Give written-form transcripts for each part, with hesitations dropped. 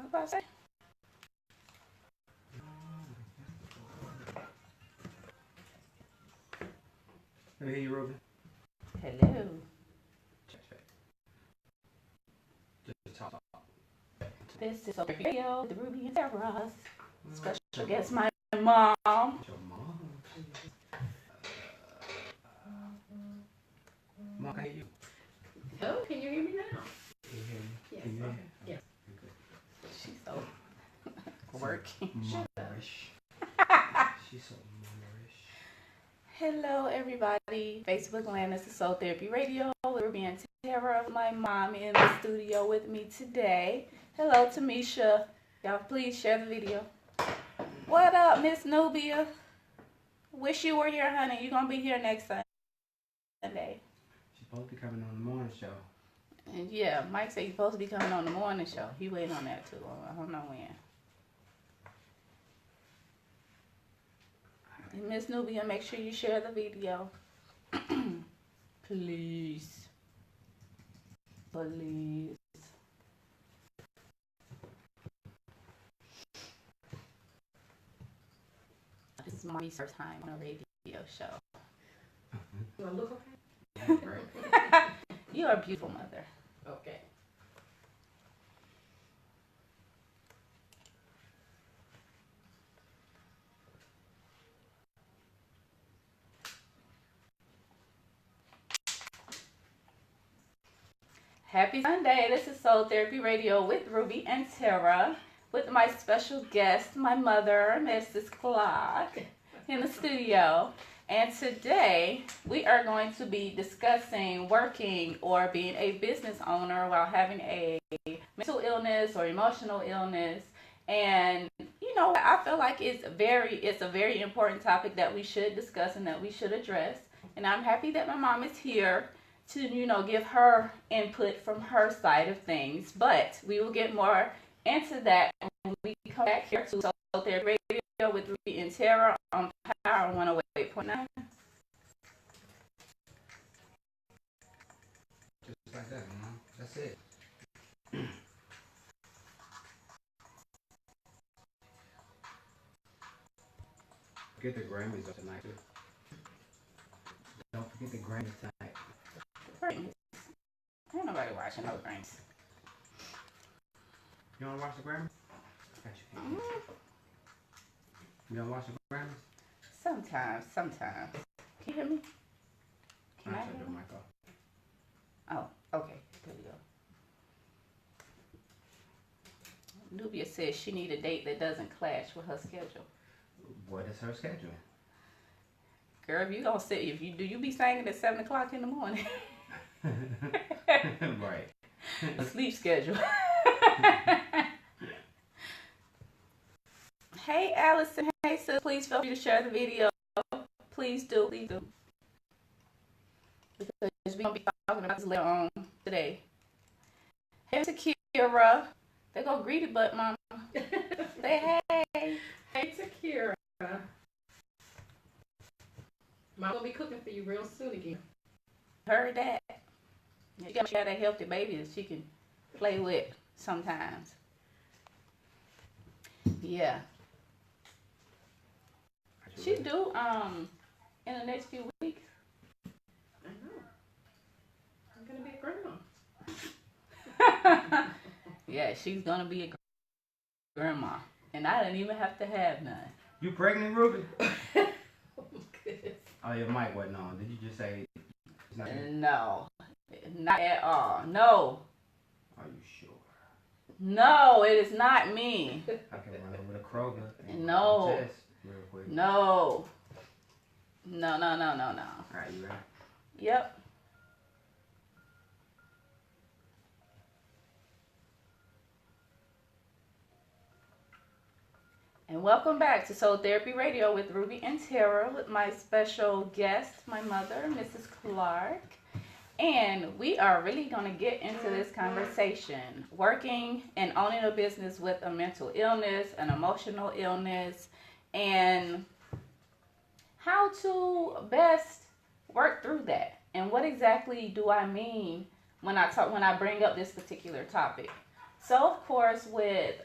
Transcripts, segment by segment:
about to say. Hey, you, Ruby. Hello. Check. Just talk. This is Radio, the Ruby and Terra. Special guest, my mom. Your mom. Mom, can I hear you? Oh, can you hear me now? Can you hear me? Yes. Can you hear me? Yes. Okay. She's so working. Motherish. She's so motherish. Hello, everybody. Facebook land, this is Soul Therapy Radio. Ruby and Terra, my mom in the studio with me today. Hello, Tamisha. Y'all, please share the video. What up, Miss Nubia? Wish you were here, honey. You're gonna be here next Sunday. She's supposed to be coming on the morning show. And yeah, Mike said he's supposed to be coming on the morning show. He waiting on that too. I don't know when. And Miss Nubia, make sure you share the video. Please. Please. This is my first time on a radio show. Do I look okay? Right. You are a beautiful mother. Okay. Happy Sunday. This is Soul Therapy Radio with Ruby and Terra, with my special guest, my mother, Mrs. Clark, in the studio. And today we are going to be discussing working or being a business owner while having a mental illness or emotional illness. And you know, I feel like it's a very important topic that we should discuss and that we should address. And I'm happy that my mom is here to, you know, give her input from her side of things. But we will get more into that when we come back here to Soul Therapy Radio with Ruby and Terra on Power 108.9. Just like that, Mom. That's it. Forget the Grammys of tonight, too. Don't forget the Grammys tonight. Ain't nobody watching no Grammys. You don't watch the Grammys? I got you. You don't watch the Grammys? Sometimes. Can you hear me? Can I I'll hear shut the you? mic off. Oh, okay. There we go. Nubia says she need a date that doesn't clash with her schedule. What is her schedule? Girl, if you gonna sit, you be singing at 7 o'clock in the morning? Right. A sleep schedule. Hey, Allison. Hey, sis. Please feel free to share the video. Please do. Because we're going to be talking about this later on today. Hey, Takira. They go greet it, but Mama. Say hey. Hey, Takira. Mom will be cooking for you real soon again. Heard that. She got a healthy baby that she can play with sometimes. Yeah. She do in the next few weeks. I know. I'm gonna be a grandma. Yeah, she's gonna be a grandma, and I didn't even have to have none. You pregnant, Ruby? Oh my goodness. Oh, your mic wasn't on. Did you just say it's not you? No, not at all. No, Are you sure? no, it is not me. I can run over to Kroger and No. test real quick. No. No. Alright, you ready? Yep. And welcome back to Soul Therapy Radio with Ruby and Terra with my special guest, my mother, Mrs. Clark. And we are really going to get into this conversation. Working and owning a business with a mental illness, an emotional illness, and how to best work through that. And what exactly do I mean when I bring up this particular topic? So of course, with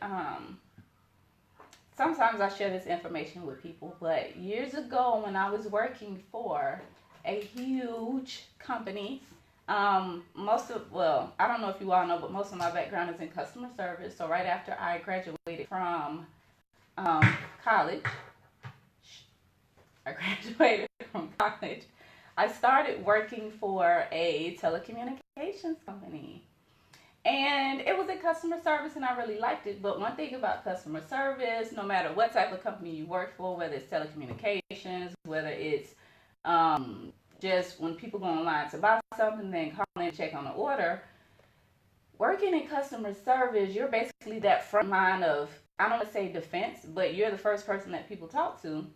sometimes I share this information with people, but years ago when I was working for a huge company, I don't know if you all know, but most of my background is in customer service. So right after I graduated from college, I started working for a telecommunications company. And it was in customer service and I really liked it. But one thing about customer service, no matter what type of company you work for, whether it's telecommunications, whether it's just when people go online to buy something, then call in and check on the order, working in customer service, you're basically that front line of, I don't want to say defense, but you're the first person that people talk to.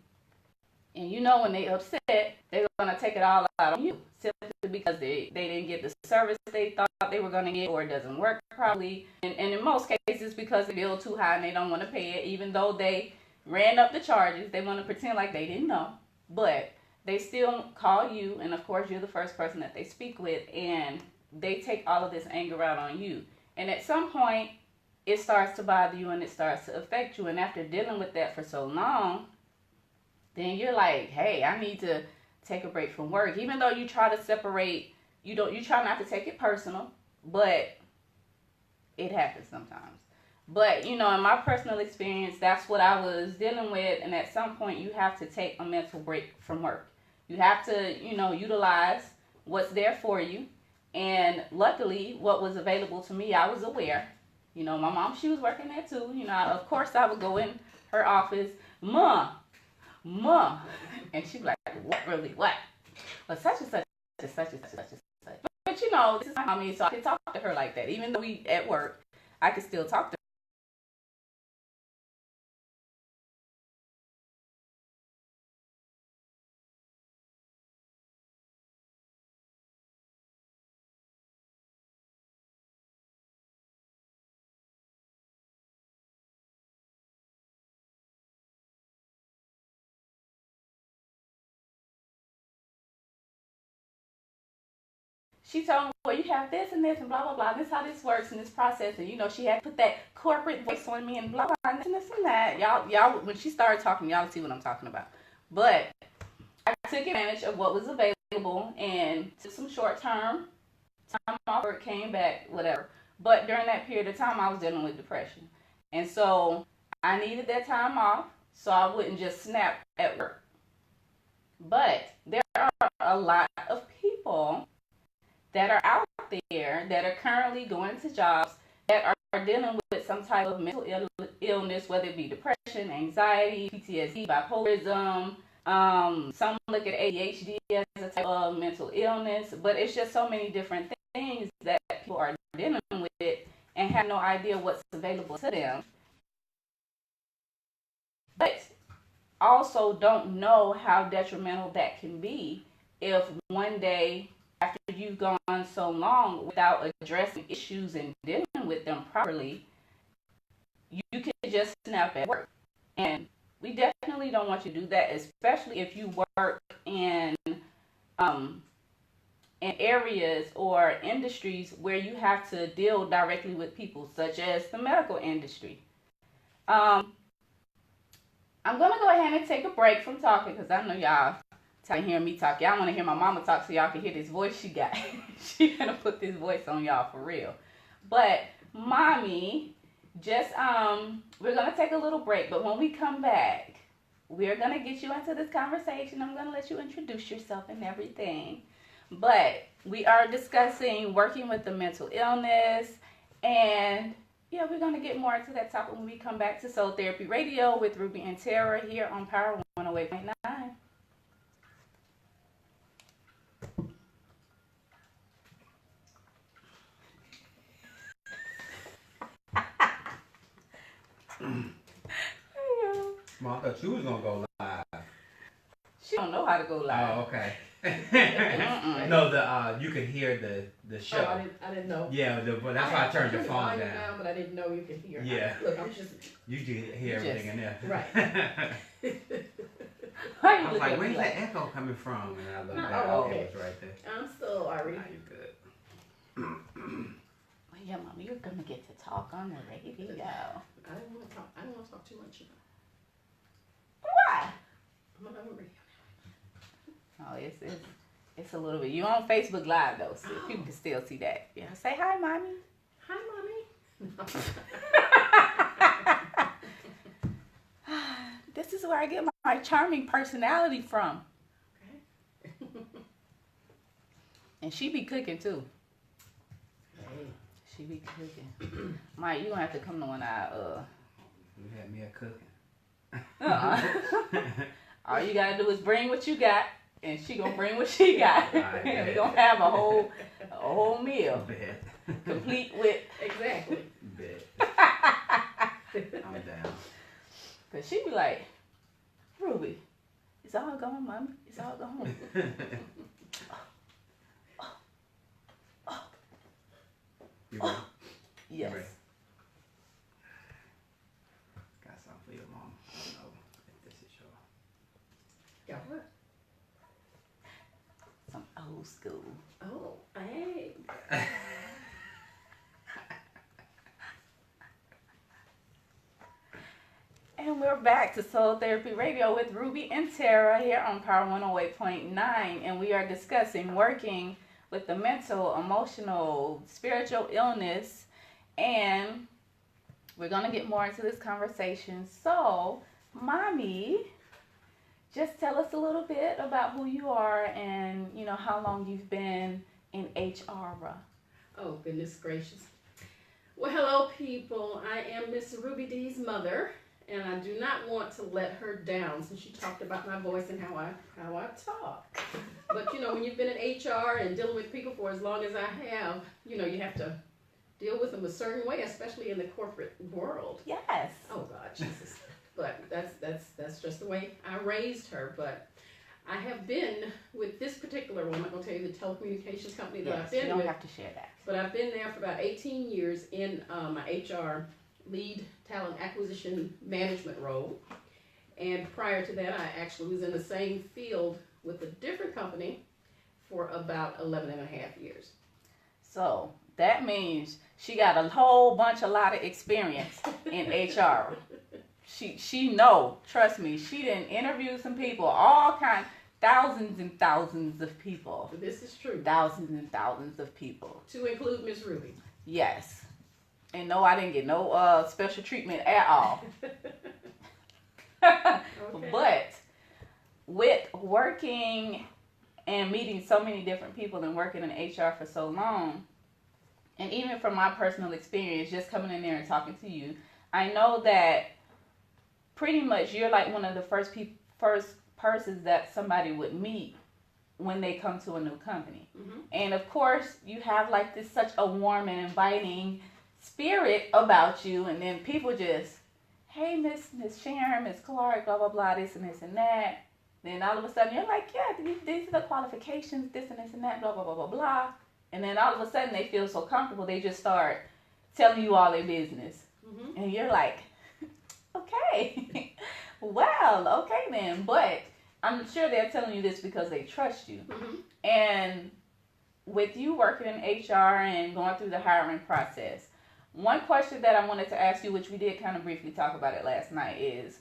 And you know when they upset, they're going to take it all out on you simply because they didn't get the service they thought they were going to get, or it doesn't work properly. And in most cases, because the bill too high and they don't want to pay it, even though they ran up the charges, they want to pretend like they didn't know. But they still call you, and of course you're the first person that they speak with, and they take all of this anger out on you. And at some point, it starts to bother you and it starts to affect you. And after dealing with that for so long, then you're like, hey, I need to take a break from work. Even though you try to separate, you try not to take it personal, but it happens sometimes. But, in my personal experience, that's what I was dealing with. And at some point, you have to take a mental break from work. You have to, utilize what's there for you. And luckily, what was available to me, I was aware. My mom, she was working there too. Of course, I would go in her office, Mom, and she'd be like, what, really, what? But such and such and such and such and such and such. But this is my mommy, so I could talk to her like that. Even though we at work, I could still talk to her. She told me, well, you have this and this and blah, blah, blah. This is how this works in this process. And, she had to put that corporate voice on me and blah, blah, and this and that. Y'all, when she started talking, y'all see what I'm talking about. But I took advantage of what was available and took some short-term time off, or it came back, whatever. But during that period of time, I was dealing with depression. And so I needed that time off so I wouldn't just snap at work. But there are a lot of people that are out there that are currently going to jobs that are dealing with some type of mental illness, whether it be depression, anxiety, PTSD, bipolarism. Some look at ADHD as a type of mental illness, but it's just so many different things that people are dealing with and have no idea what's available to them. But also don't know how detrimental that can be if one day, after you've gone so long without addressing issues and dealing with them properly, you can just snap at work. And we definitely don't want you to do that, especially if you work in areas or industries where you have to deal directly with people, such as the medical industry. I'm going to go ahead and take a break from talking because I know y'all tired of hearing me talk. Y'all want to hear my mama talk so y'all can hear this voice she got. She gonna put this voice on y'all for real. But mommy, we're gonna take a little break. But when we come back, we're gonna get you into this conversation. I'm gonna let you introduce yourself and everything. But we are discussing working with the mental illness, and yeah, we're gonna get more into that topic when we come back to Soul Therapy Radio with Rubi and Terra here on Power 108.9. Well, I thought you was gonna go live. She don't know how to go live. Oh, okay. No, you could hear the show. Oh, I didn't know. Yeah, but that's why I turned your phone down. But I didn't know you could hear. Yeah. Look, I'm just. You did hear everything in there. Right. I was like, where's that echo coming from? And I looked back, okay. it was right there. I'm still Ari. Nah, you good. Wait, Yeah, Mama, you're gonna get to talk on the radio. I don't want to talk. I don't want to talk too much. Why? I'm on the radio. Oh, it's a little bit. You on Facebook Live though, so people can still see that. Yeah, say hi, Mommy. Hi, Mommy. This is where I get my charming personality from. Okay. And she be cooking too. Hey. She be cooking. Mike, you gonna have to come to when You had me a cooking. All you gotta do is bring what you got, and she gonna bring what she got. And we gonna have a whole meal, Bet. complete with. Exactly. Bet. I'm down. Cause she be like, Ruby, it's all gone, Mommy. It's all gone. You ready? Yes. You ready? Got something for your mom. I don't know if this is your. Got what? Some old school. Oh, hey. And we're back to Soul Therapy Radio with Ruby and Terra here on Power 108.9, and we are discussing working with the mental, emotional, spiritual illness, and we're going to get more into this conversation. So, Mommy, just tell us a little bit about who you are and, you know, how long you've been in HR. Oh, goodness gracious. Well, hello, people. I am Miss Ruby D's mother, and I do not want to let her down since she talked about my voice and how I talk. But, you know, when you've been in HR and dealing with people for as long as I have, you know, you have to deal with them a certain way, especially in the corporate world. Yes. Oh, God, Jesus. But that's just the way I raised her. But I have been with this particular one. I'm not going to tell you the telecommunications company that I've been you don't with. have to share that. But I've been there for about 18 years in my HR lead talent acquisition management role. And prior to that, I actually was in the same field with a different company for about 11 and a half years. So that means she got a lot of experience in HR. She know, trust me, she didn't interview some people, all kinds, thousands and thousands of people. This is true. Thousands and thousands of people. To include Miss Ruby. Yes. And no, I didn't get no special treatment at all. Okay. But with working and meeting so many different people and working in HR for so long, and even from my personal experience, just coming in there and talking to you, I know that pretty much you're like one of the first persons that somebody would meet when they come to a new company. Mm-hmm. And of course, you have like this such a warm and inviting spirit about you, and then people just, hey, Miss Sharron, Miss Clark, blah, blah, blah, this and this and that. Then all of a sudden you're like, yeah, these are the qualifications, this and this and that, blah, blah, blah, blah, blah. And then all of a sudden they feel so comfortable, they just start telling you all their business. Mm-hmm. And you're like, okay, well, okay then. But I'm sure they're telling you this because they trust you. Mm-hmm. And with you working in HR and going through the hiring process, one question that I wanted to ask you, which we did kind of briefly talk about it last night, is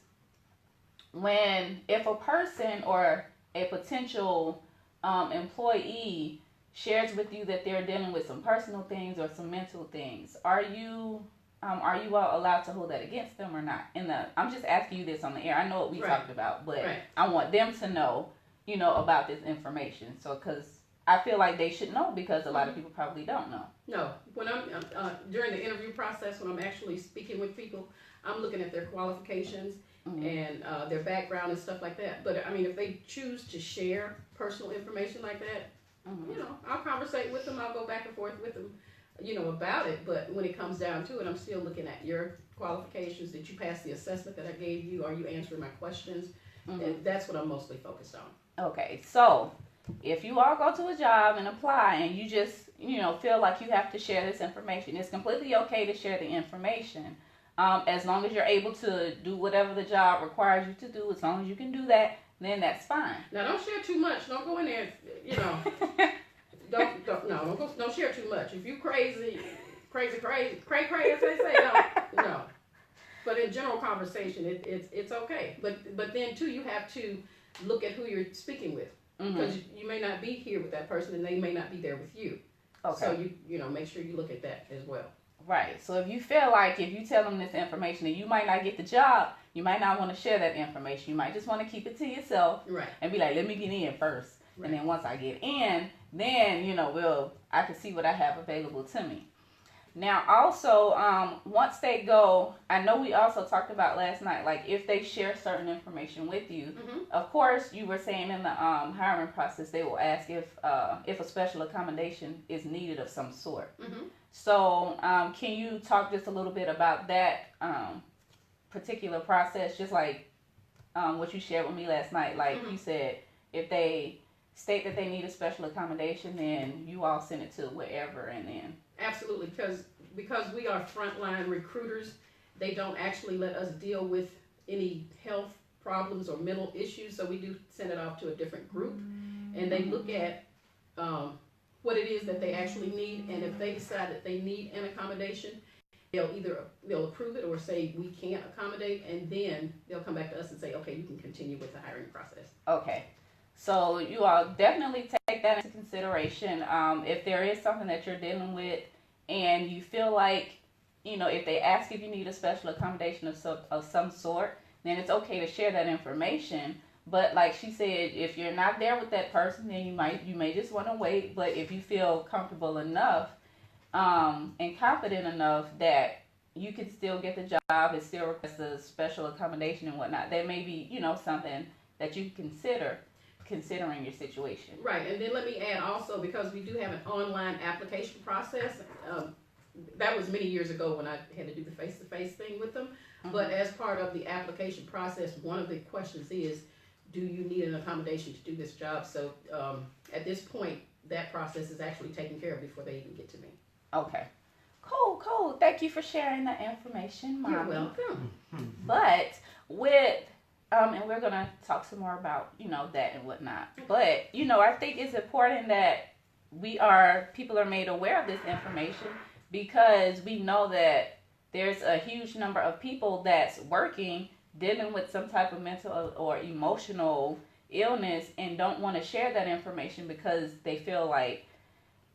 if a person or a potential employee shares with you that they're dealing with some personal things or some mental things, are you all allowed to hold that against them or not? I'm just asking you this on the air. I know what we talked about, but I want them to know, you know, about this information. So, because I feel like they should know, because a lot of people probably don't know. No, when I'm during the interview process, when I'm actually speaking with people, I'm looking at their qualifications and their background and stuff like that. But I mean, if they choose to share personal information like that, you know, I'll conversate with them. I'll go back and forth with them, you know, about it. But when it comes down to it, I'm still looking at your qualifications. Did you pass the assessment that I gave you? Are you answering my questions? And that's what I'm mostly focused on. Okay, so if you all go to a job and apply and you just, you know, feel like you have to share this information, it's completely okay to share the information. As long as you're able to do whatever the job requires you to do, as long as you can do that, then that's fine. Now, don't share too much. Don't go in there, you know. Don't share too much. If you crazy crazy, cray, as they say. No. But in general conversation, it's okay. But then too, you have to look at who you're speaking with, because you may not be here with that person, and they may not be there with you. Okay. So you know, make sure you look at that as well. Right. So if you feel like if you tell them this information and you might not get the job, you might not want to share that information. You might just want to keep it to yourself. Right. And be like, let me get in first. Right. And then once I get in, then, you know, I can see what I have available to me. Now, also, once they go, I know we also talked about last night, like if they share certain information with you, of course, you were saying in the hiring process, they will ask if a special accommodation is needed of some sort. So, can you talk just a little bit about that particular process, just like what you shared with me last night? Like you said, if they state that they need a special accommodation, then you all send it to wherever, and then... Absolutely, because we are frontline recruiters, they don't actually let us deal with any health problems or mental issues, so we do send it off to a different group, and they look at what it is that they actually need, and if they decide that they need an accommodation, they'll approve it or say we can't accommodate, and then they'll come back to us and say, okay, you can continue with the hiring process. Okay. So you all definitely take that into consideration. If there is something that you're dealing with and you feel like, you know, if they ask if you need a special accommodation of some sort, then it's okay to share that information. But like she said, if you're not there with that person, then you may just want to wait. But if you feel comfortable enough and confident enough that you can still get the job and still request a special accommodation and whatnot, that may be, you know, something that you consider, considering your situation. Right, and then let me add also, because we do have an online application process, that was many years ago when I had to do the face-to-face thing with them, but as part of the application process, one of the questions is, do you need an accommodation to do this job? So at this point, that process is actually taken care of before they even get to me. Okay. Cool. Thank you for sharing that information, Mommy. You're welcome. But with... and we're going to talk some more about, you know, that and whatnot. But, you know, I think it's important that people are made aware of this information, because we know that there's a huge number of people that's working, dealing with some type of mental or emotional illness, and don't want to share that information because they feel like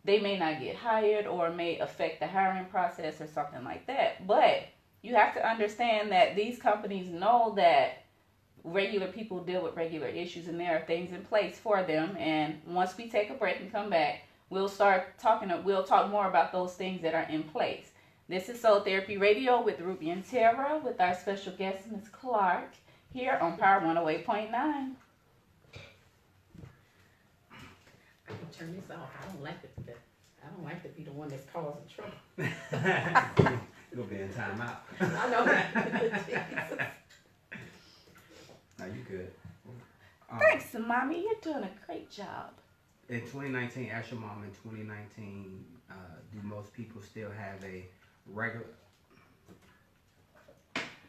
they may not get hired or may affect the hiring process or something like that. But you have to understand that these companies know that regular people deal with regular issues, and there are things in place for them. And once we take a break and come back, we'll talk more about those things that are in place. This is Soul Therapy Radio with Rubi and Terra, with our special guest, Ms. Clark, here on Power 108.9. I can turn this off. I don't like to be the one that's causing trouble. You'll be in timeout. I know. Jesus. No, you good. Thanks, Mommy. You're doing a great job. In 2019, ask your mom, in 2019, do most people still have a regular...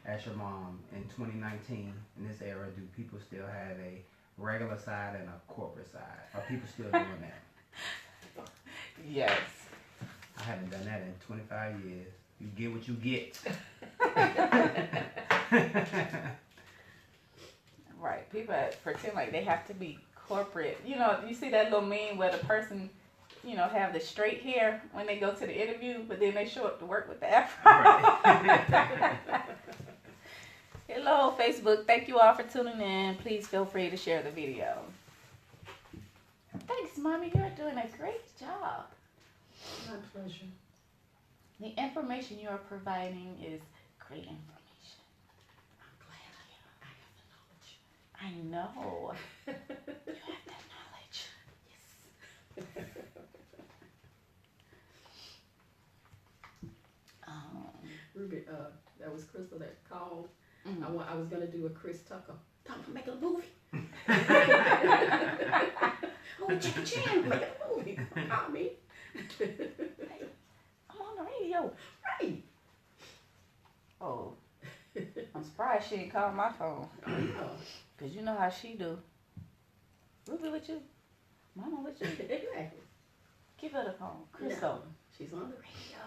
Ask your mom, in 2019, in this era, do people still have a regular side and a corporate side? Are people still doing that? Yes. I haven't done that in 25 years. You get what you get. Right. People pretend like they have to be corporate. You know, you see that little meme where the person, you know, have the straight hair when they go to the interview, but then they show up to work with the afro. Right. Hello, Facebook. Thank you all for tuning in. Please feel free to share the video. Thanks, Mommy. You're doing a great job. My pleasure. The information you are providing is great information. I'm glad I have the knowledge. I know. You have that knowledge. Yes. Ruby, that was Crystal that called. I was going to do a Chris Tucker. Talking about making a movie. Oh, Jackie Chan making a movie. Call me. I'm on the radio. Right. Oh, I'm surprised she didn't call my phone. Because you know how she do. Ruby with you? Mama with you? Exactly. Give her the phone. Crystal. No, she's on the radio.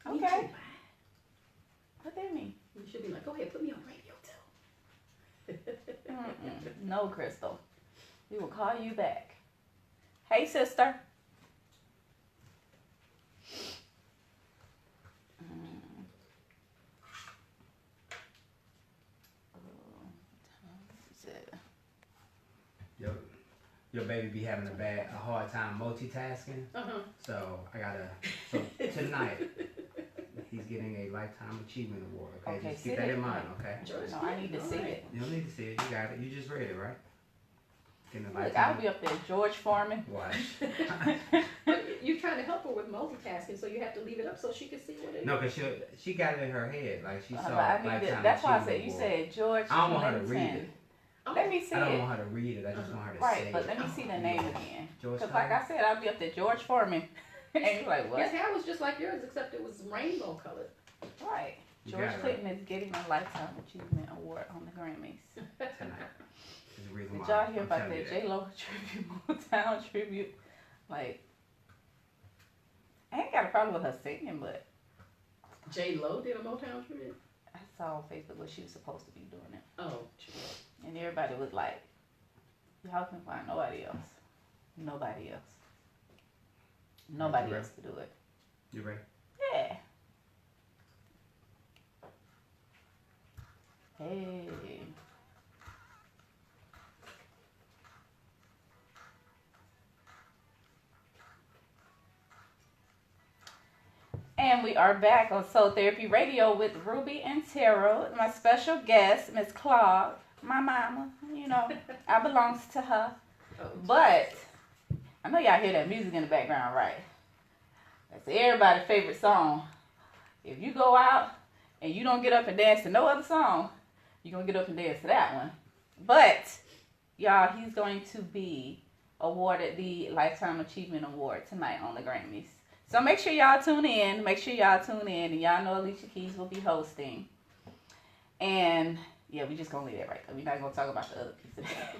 Me Okay. too. What that mean? You should be like, go ahead, put me on radio too. No, Crystal. We will call you back. Hey, sister. Your baby be having a hard time multitasking. So tonight he's getting a Lifetime Achievement Award. Okay, just keep that in mind. Okay. No, I need to see it. You don't need to see it. You got it. You just read it, right? Look, I'll be up there, George Foreman. Watch. You're trying to help her with multitasking, so you have to leave it up so she can see what it is. No, because she got it in her head. Like she saw Lifetime that's why I said, Achievement you Award. said George. I don't want her to read it. Let me see it. I don't want her to read it. I just want her to say Right, it. but let me see the name again. George Because like I said, I'll be up there, George Foreman. And you're like, what? His hair was just like yours, except it was rainbow colored. Right. George Clinton is getting a Lifetime Achievement Award on the Grammys. Tonight. Did y'all hear about that J-Lo tribute, Motown tribute? Like, I ain't got a problem with her singing, but J-Lo did a Motown tribute? I saw on Facebook where she was supposed to be doing it. Oh, and everybody was like, y'all can find nobody else. Nobody else. Nobody else to do it. You ready? Yeah. Hey. And we are back on Soul Therapy Radio with Ruby and Terra. My special guest, Miss Clark, my mama. You know, I belongs to her. But I know y'all hear that music in the background, right? That's everybody's favorite song. If you go out and you don't get up and dance to no other song, you're going to get up and dance to that one. But, y'all, he's going to be awarded the Lifetime Achievement Award tonight on the Grammys. So make sure y'all tune in. And y'all know Alicia Keys will be hosting. And, yeah, we just going to leave that right there. We're not going to talk about the other piece of that.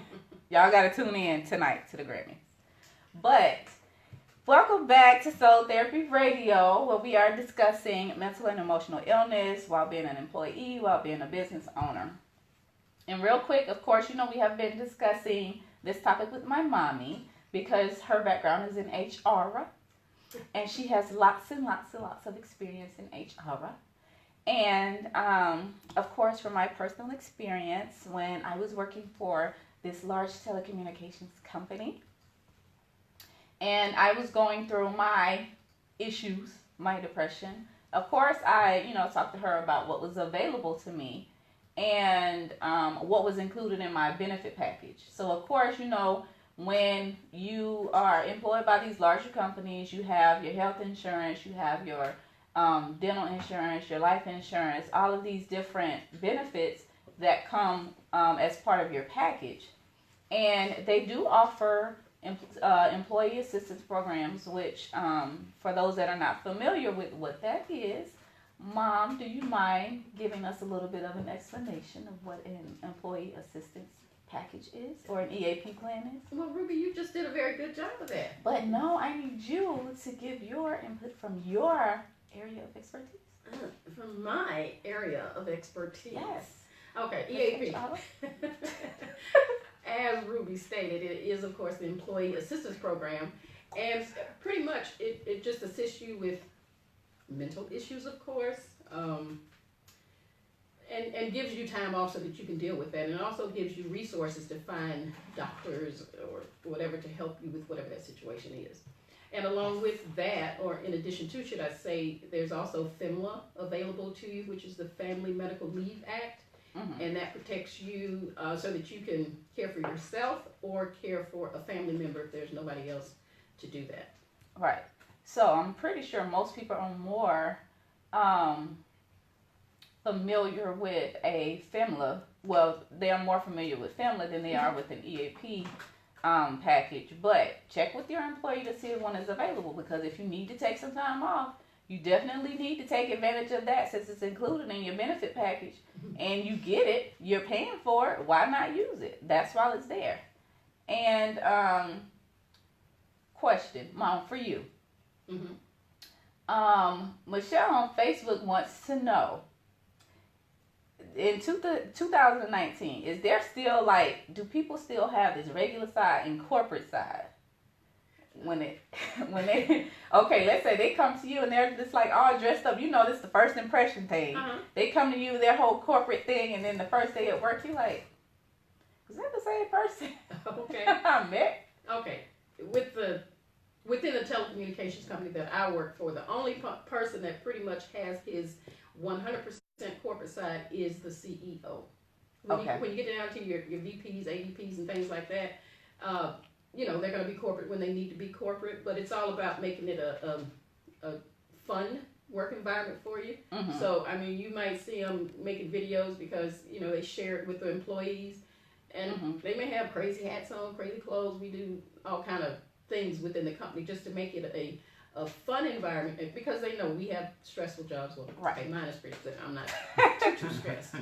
Y'all got to tune in tonight to the Grammys. But, welcome back to Soul Therapy Radio, where we are discussing mental and emotional illness while being an employee, while being a business owner. And real quick, of course, you know we have been discussing this topic with my mommy because her background is in HR. And she has lots and lots and lots of experience in HR. And, of course, from my personal experience, when I was working for this large telecommunications company, and I was going through my issues, my depression, of course, I, talked to her about what was available to me and what was included in my benefit package. So, of course, when you are employed by these larger companies, you have your health insurance, you have your dental insurance, your life insurance, all of these different benefits that come as part of your package. And they do offer employee assistance programs, which for those that are not familiar with what that is, Mom, do you mind giving us a little bit of an explanation of what an employee assistance package is, or an EAP plan is? Well, Ruby, you just did a very good job of that. But no, I need you to give your input from your area of expertise. From my area of expertise. Yes. Okay, EAP. As Ruby stated, it is, of course, the Employee Assistance Program. And pretty much it just assists you with mental issues, of course, and gives you time off so that you can deal with that. And it also gives you resources to find doctors or whatever to help you with whatever that situation is. And along with that, or in addition to, should I say, there's also FMLA available to you, which is the Family Medical Leave Act. Mm-hmm. And that protects you so that you can care for yourself or care for a family member if there's nobody else to do that. Right. So I'm pretty sure most people are more familiar with a FMLA. Well, they are more familiar with FMLA than they are with an EAP package. But check with your employee to see if one is available, because if you need to take some time off, you definitely need to take advantage of that since it's included in your benefit package and you get it, you're paying for it, why not use it? That's while it's there. And question, Mom, for you. Mm-hmm. Michelle on Facebook wants to know, in 2019, is there still do people still have this regular side and corporate side? When they, okay, let's say they come to you and they're just all dressed up. This is the first impression thing. They come to you, their whole corporate thing, and then the first day at work, you're like, is that the same person? Okay. I met. Okay. Within the telecommunications company that I work for, the only person that pretty much has his 100% corporate side is the CEO. When you get down to your VPs, AVPs, and things like that, they're going to be corporate when they need to be corporate, but it's all about making it a fun work environment for you. So, you might see them making videos because, they share it with the employees, and they may have crazy hats on, crazy clothes. We do all kind of things within the company just to make it a fun environment, because they know we have stressful jobs. Well, okay, mine is pretty good. I'm not too stressed.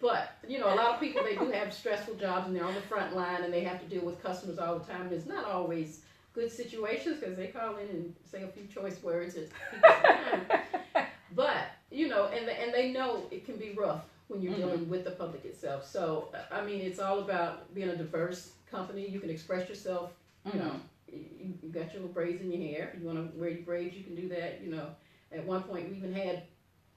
But, a lot of people, they do have stressful jobs, and they're on the front line, and they have to deal with customers all the time. And it's not always good situations, because they call in and say a few choice words at people's time. But, and they know it can be rough when you're dealing with the public itself. So, it's all about being a diverse company. You can express yourself, you got your little braids in your hair. If you want to wear your braids, you can do that. At one point we even had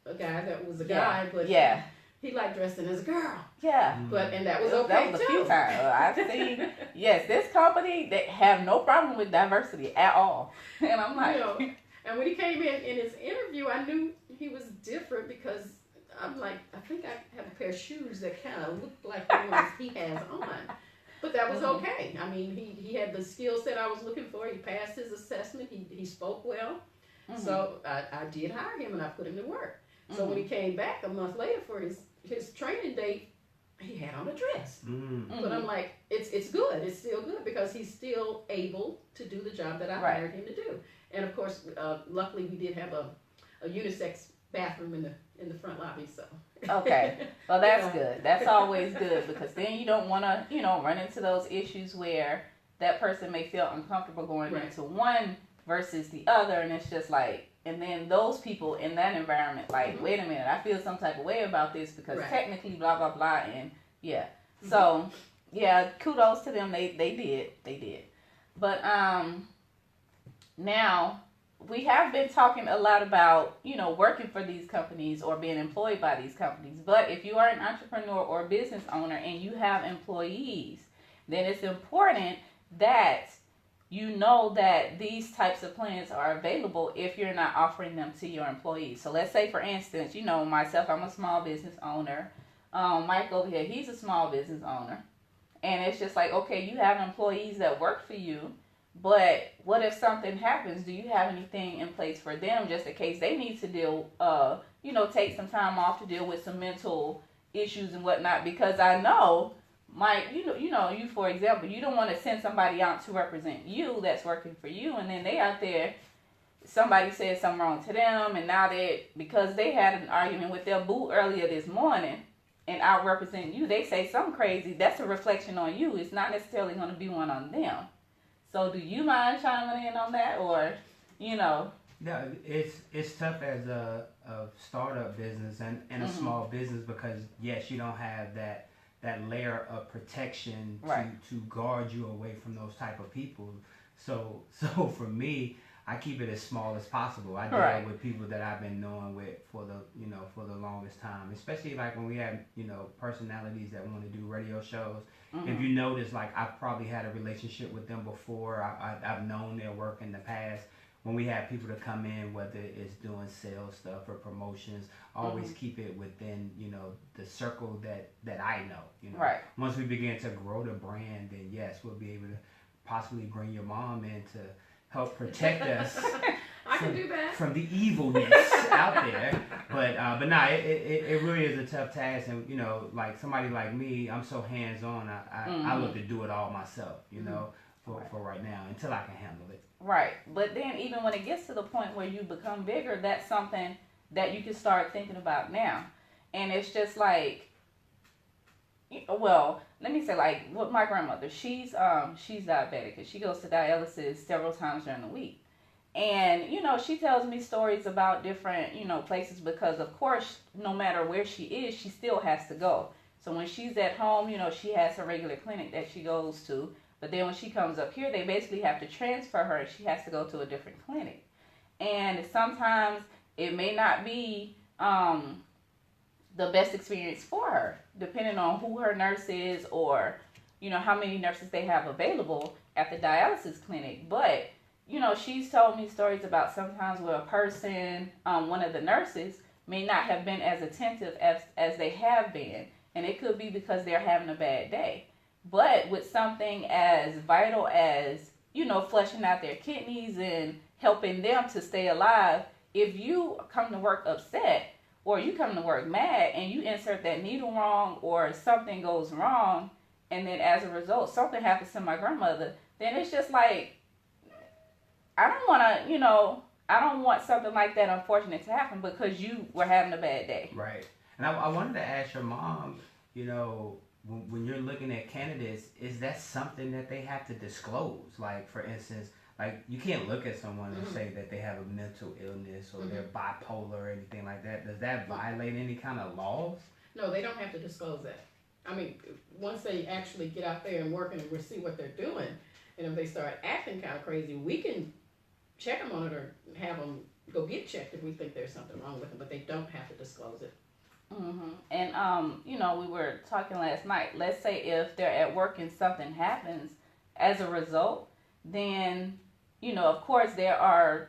a guy that was a guy, but he liked dressing as a girl. Yeah. And that was okay that was too. A few times. I've seen, this company, they have no problem with diversity at all. And I'm like. And when he came in his interview, I knew he was different, because I'm like, I think I have a pair of shoes that kind of look like the ones he has on. But that was okay. He had the skill set I was looking for. He passed his assessment. He spoke well. So I did hire him, and I put him to work. So when he came back a month later for his training date, he had on a dress. But I'm like, it's good. It's still good, because he's still able to do the job that I hired him to do. And of course, luckily we did have a unisex bathroom in the front lobby. So okay, well that's good. That's always good, because then you don't want to run into those issues where that person may feel uncomfortable going into one versus the other, and it's just and then those people in that environment wait a minute, I feel some type of way about this because technically blah blah blah, and so kudos to them. They did. But now we have been talking a lot about, working for these companies or being employed by these companies. But if you are an entrepreneur or business owner and you have employees, then it's important that you know that these types of plans are available if you're not offering them to your employees. So let's say, for instance, myself, I'm a small business owner. Mike over here, he's a small business owner. And it's just okay, you have employees that work for you. But what if something happens? Do you have anything in place for them just in case they need to deal, take some time off to deal with some mental issues and whatnot? Because I know, Mike, you for example, you don't want to send somebody out to represent you that's working for you, and then they out there, somebody said something wrong to them, and now because they had an argument with their boo earlier this morning, and out representing you, they say something crazy. That's a reflection on you. It's not necessarily going to be one on them. So do you mind chiming in on that, or, No, it's tough as a startup business and a small business, because yes, you don't have that layer of protection to guard you away from those type of people. So for me, I keep it as small as possible. I deal with people that I've been knowing with for the longest time, especially when we have personalities that want to do radio shows. If you notice, I've probably had a relationship with them before. I've known their work in the past. When we have people to come in, whether it's doing sales stuff or promotions, always keep it within the circle that I know. Once we begin to grow the brand, then yes, we'll be able to possibly bring your mom in to help protect us. I can do that. From the evilness out there. But nah, it really is a tough task, and somebody like me, I'm so hands on. I look to do it all myself, for right now, until I can handle it. Right. But then even when it gets to the point where you become bigger, that's something that you can start thinking about now. And it's just well, let me say, with my grandmother, she's diabetic, and she goes to dialysis several times during the week. And, she tells me stories about different, places because, of course, no matter where she is, she still has to go. So when she's at home, she has her regular clinic that she goes to. But then when she comes up here, they basically have to transfer her and she has to go to a different clinic. And sometimes it may not be the best experience for her, depending on who her nurse is or, how many nurses they have available at the dialysis clinic. But, she's told me stories about sometimes where a person, one of the nurses, may not have been as attentive as they have been. And it could be because they're having a bad day. But with something as vital as, flushing out their kidneys and helping them to stay alive, if you come to work upset or you come to work mad and you insert that needle wrong or something goes wrong, and then as a result something happens to my grandmother, then it's just like, I don't want to, I don't want something like that unfortunate to happen because you were having a bad day. Right. And I wanted to ask your mom, when you're looking at candidates, is that something that they have to disclose? Like, for instance, like, you can't look at someone and say that they have a mental illness or they're bipolar or anything like that. Does that violate any kind of laws? No, they don't have to disclose that. I mean, once they actually get out there and work and we see what they're doing, and if they start acting kind of crazy, we can check them on it or have them go get checked if we think there's something wrong with them, but they don't have to disclose it. And, we were talking last night. Let's say if they're at work and something happens as a result, then, of course there are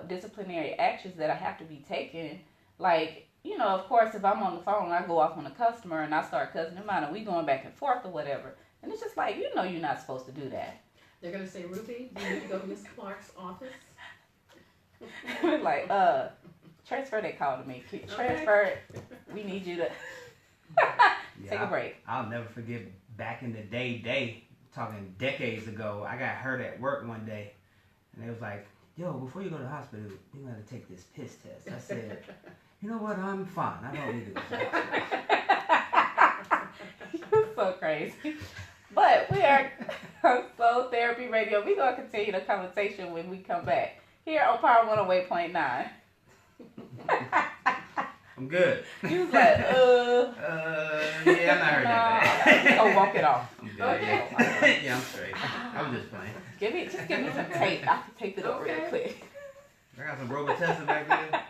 disciplinary actions that have to be taken. Like, of course, if I'm on the phone and I go off on a customer and I start cussing them out and we going back and forth or whatever, and it's just like, you're not supposed to do that. They're going to say, Ruby, do you need to go to Miss Clark's office? Like, transfer that call to me. Transfer it. We need you to take a break. I'll never forget back in the day, talking decades ago, I got hurt at work one day. And they was like, yo, before you go to the hospital, you got to take this piss test. I said, you know what? I'm fine. I don't need to go to the hospital. You're so crazy. But we are on Soul Therapy Radio. We're going to continue the conversation when we come back here on Power 108.9. I'm good. You was like, yeah, I'm not hurt that bad. Oh, walk it off. I'm good. Okay. Yeah, I'm straight. I'm just playing. Just give me some tape. I can tape it up real quick. I got some Robitussin back there.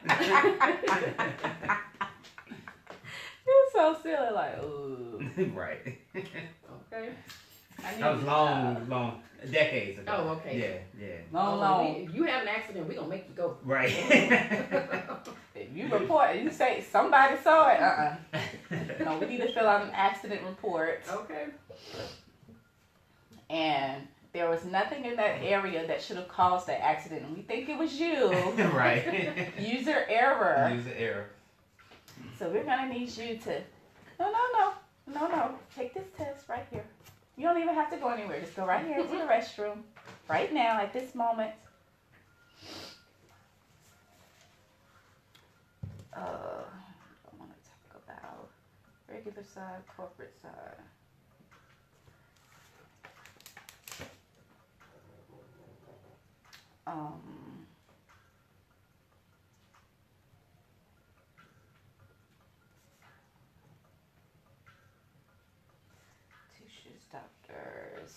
You're so silly, like, ooh. Right. Okay. That was long, decades ago. Oh, okay. Yeah. Long. If you have an accident, we're going to make you go. Right. If you report, you say somebody saw it, No, we need to fill out an accident report. Okay. And there was nothing in that area that should have caused that accident. And we think it was you. Right. User error. User error. So we're going to need you to, no. Take this test right here. You don't even have to go anywhere. Just go right here into the restroom. Right now, at this moment. I want to talk about regular side, corporate side. Tissues, doctors,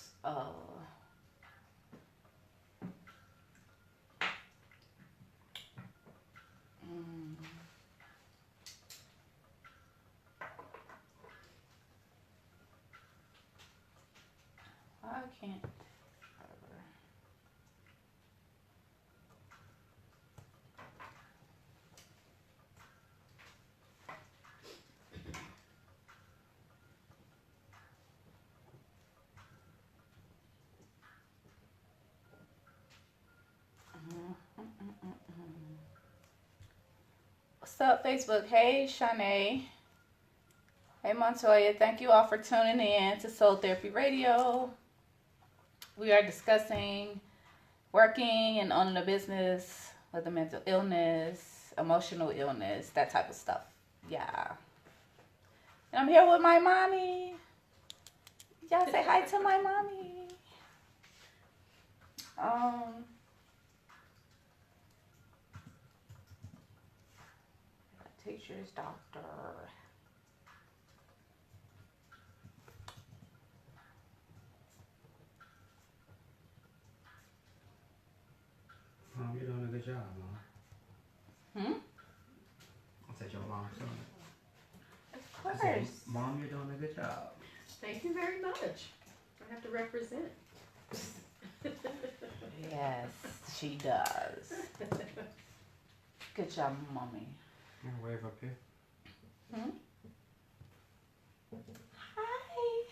I can't. What's up, Facebook? Hey, Shanae. Hey, Montoya. Thank you all for tuning in to Soul Therapy Radio. We are discussing working and owning a business with a mental illness, emotional illness, that type of stuff. Yeah. And I'm here with my mommy. Y'all say hi to my mommy. Teacher's doctor. Mom, you're doing a good job, Mom. I said your mom's doing it. Of course. I said, Mom, you're doing a good job. Thank you very much. I have to represent. Yes, she does. Good job, Mommy. Yeah, wave up here. Hi.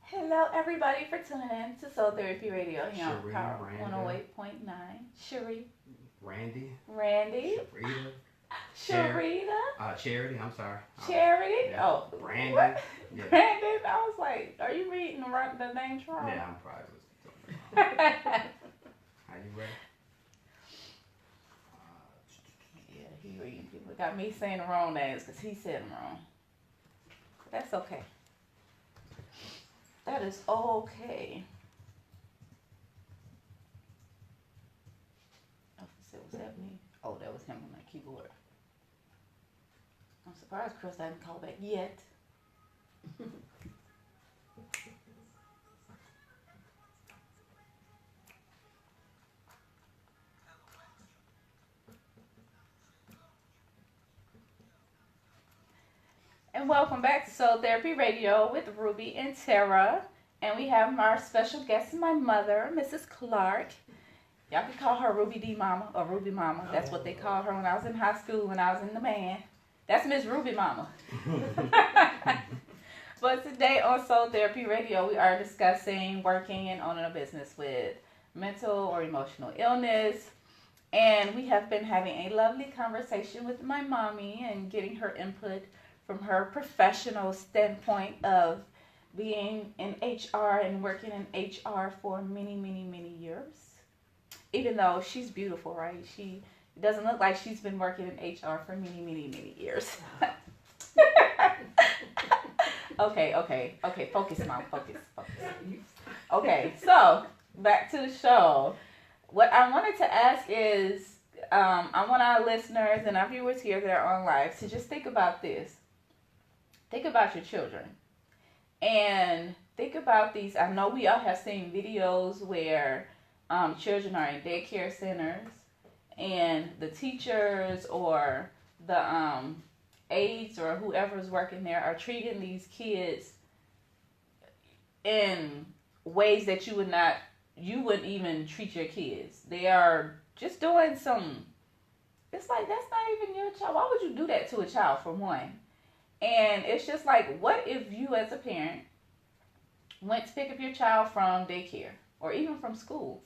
Hello, everybody, for tuning in to Soul Therapy Radio here on Sharron, Power Randa. 108.9. Sheree. Randy. Randy. Sharita. Charity, I'm sorry. Charity. Yeah. Oh, Randy. what? Yeah. Brandon. I was like, are you reading the name wrong? Yeah, I'm probably doing it wrong. How you ready? Yeah, he reading people. Got me saying the wrong names because he said them wrong. But that's okay. That is okay. Oh, was that me? Oh, that was him on that keyboard. I'm surprised Chris hasn't called back yet. And welcome back to Soul Therapy Radio with Rubi and Terra. And we have our special guest, my mother, Mrs. Clark. Y'all can call her Rubi D Mama or Ruby Mama. That's what they called her when I was in high school, when I was in the band. That's Miss Ruby Mama. But today on Soul Therapy Radio, we are discussing working and owning a business with mental or emotional illness. And we have been having a lovely conversation with my mommy and getting her input from her professional standpoint of being in HR and working in HR for many, many, many years. Even though she's beautiful, right? She doesn't look like she's been working in HR for many, many, many years. Okay. Focus, Mom. Focus. Okay, so back to the show. What I wanted to ask is, I want our listeners and our viewers here that are on live to just think about this. Think about your children. And think about these. I know we all have seen videos where children are in daycare centers and the teachers or the aides or whoever's working there are treating these kids in ways that you wouldn't even treat your kids. They are just doing some, it's like, that's not even your child. Why would you do that to a child, for one? And it's just like, what if you as a parent went to pick up your child from daycare or even from school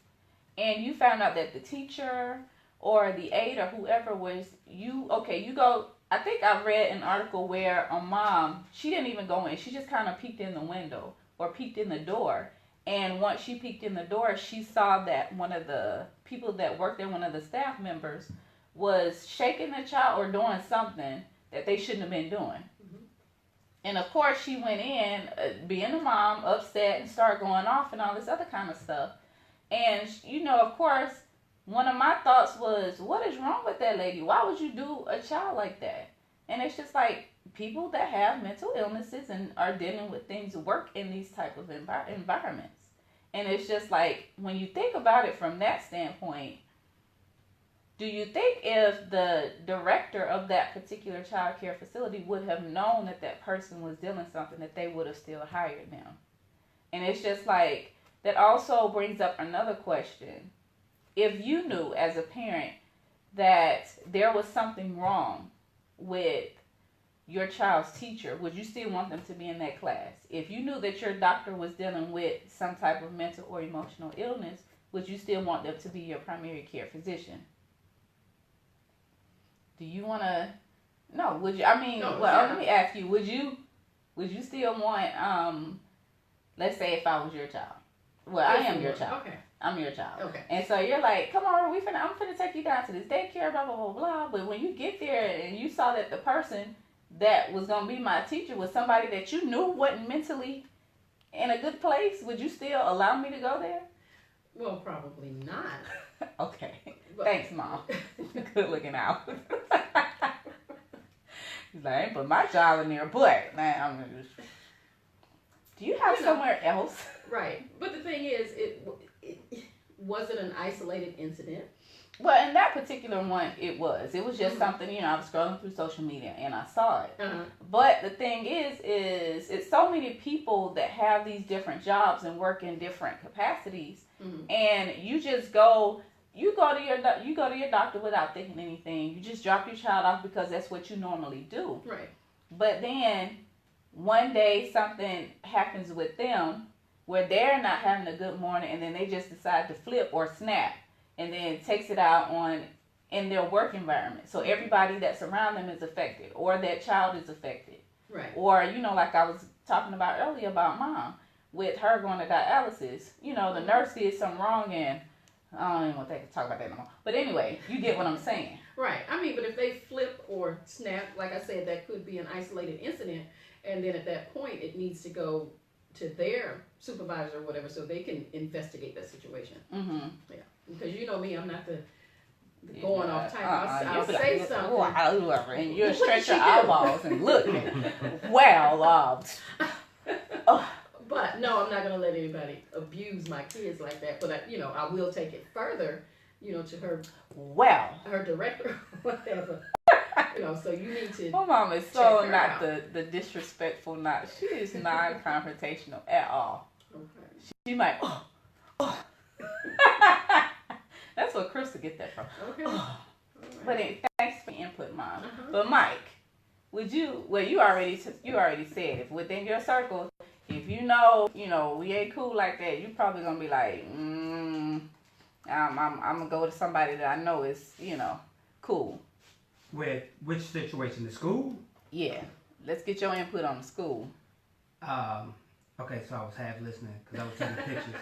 and you found out that the teacher or the aide or whoever was, you go, I think I read an article where a mom, she didn't even go in. She just kind of peeked in the window or peeked in the door. And once she peeked in the door, she saw that one of the people that worked there, one of the staff members, was shaking the child or doing something that they shouldn't have been doing. And of course, she went in, being a mom, upset, and started going off and all this other kind of stuff. And, of course, one of my thoughts was, what is wrong with that lady? Why would you do a child like that? And it's just like, people that have mental illnesses and are dealing with things work in these type of environments. And it's just like, when you think about it from that standpoint, do you think if the director of that particular child care facility would have known that that person was dealing something, that they would have still hired them? And it's just like, that also brings up another question. If you knew as a parent that there was something wrong with your child's teacher, would you still want them to be in that class? If you knew that your doctor was dealing with some type of mental or emotional illness, would you still want them to be your primary care physician? Do you want to? No. Would you? I mean, no, well, let me ask you. Would you still want? Let's say if I was your child. Well, I am your child. Okay. I'm your child. Okay. And so you're like, come on, I'm finna take you down to this daycare, blah blah blah blah. But when you get there and you saw that the person that was gonna be my teacher was somebody that you knew wasn't mentally in a good place, would you still allow me to go there? Well, probably not. Okay. But, Thanks, Mom. Good looking out. I ain't put my child in there, but now do you have somewhere else? Right. But the thing is, it wasn't an isolated incident. Well, in that particular one, it was just something, I was scrolling through social media and I saw it. But the thing is it's so many people that have these different jobs and work in different capacities, and you just go to your doctor without thinking anything. You just drop your child off because that's what you normally do. Right. But then one day something happens with them where they're not having a good morning, and then they just decide to flip or snap, and then takes it out in their work environment. So everybody that's around them is affected, or that child is affected. Right. Or, like I was talking about earlier about mom, with her going to dialysis. The nurse did something wrong, and I don't even want to talk about that no more. But anyway, you get what I'm saying. Right. I mean, but if they flip or snap, like I said, that could be an isolated incident, and then at that point it needs to go to their supervisor or whatever so they can investigate that situation. Mm-hmm. Yeah. Because you know me, I'm not the going off type. I'll say something. And you'll stretch your eyeballs and look. Well, But no, I'm not going to let anybody abuse my kids like that. But I will take it further, to her director, whatever. So you need to. My mom is so not the disrespectful. She is non-confrontational at all. Okay. She might. That's where Crystal get that from. Okay. Right. But thanks for input, Mom. But Mike, would you? Well, you already said if within your circle, if we ain't cool like that, you probably gonna be like, I'm gonna go to somebody that I know is cool. With which situation? The school? Yeah. Let's get your input on the school. Okay, so I was half listening because I was taking pictures.